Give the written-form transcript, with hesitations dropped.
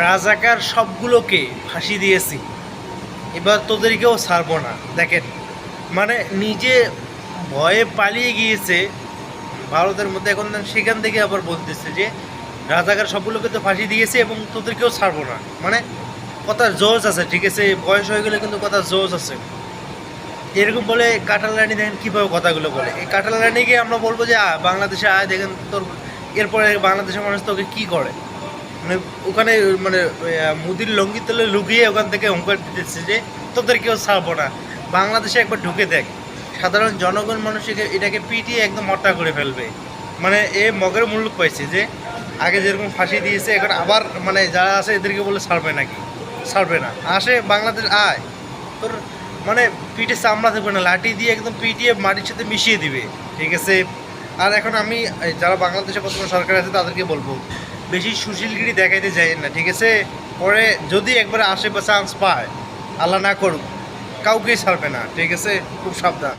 রাজাকার সবগুলোকে ফাঁসি দিয়েছি, এবার তোদেরকেও ছাড়বো না। দেখেন, মানে নিজে ভয়ে পালিয়ে গিয়েছে ভারতের মধ্যে, এখন সেখান থেকে আবার বলতেছে যে রাজাকার সবগুলোকে তো ফাঁসি দিয়েছে এবং তোদেরকেও ছাড়বো না। মানে কথার জোশ আছে, ঠিক আছে, বয়স হয়ে গেলে কিন্তু কথার জোশ আছে। এরকম বলে কাঁঠাল রানী দেখেন কীভাবে কথাগুলো বলে। এই কাঁঠাল রানীকে আমরা বলবো যে বাংলাদেশে আয়, দেখেন তোর এরপরে বাংলাদেশের মানুষ তোকে কী করে। মানে ওখানে মানে মুদির লঙ্গি তলে লুকিয়ে ওখান থেকে হুঙ্কার দিতেছে যে তোদের কেউ ছাড়বো না। বাংলাদেশে একবার ঢুকে দেখ, সাধারণ জনগণ মানুষকে এটাকে পিটিয়ে একদম হত্যা করে ফেলবে। মানে এ মগের মূল্য পাইছে যে আগে যেরকম ফাঁসি দিয়েছে, এখন আবার মানে যারা আছে এদেরকে বলে ছাড়বে নাকি, ছাড়বে না। আসে বাংলাদেশ আয়, তোর মানে পিঠে চামড়া থাকবে না, লাঠি দিয়ে একদম পিটিয়ে মাটির সাথে মিশিয়ে দিবে, ঠিক আছে। আর এখন আমি যারা বাংলাদেশে বর্তমান সরকার আছে তাদেরকে বলবো, বেশি সুশীলগিরি দেখাইতে যায় না, ঠিক আছে। পরে যদি একবার আসে বা চান্স পায়, আল্লাহ না করুক, কাউকেই ছাড়বে না, ঠিক আছে, খুব সাবধান।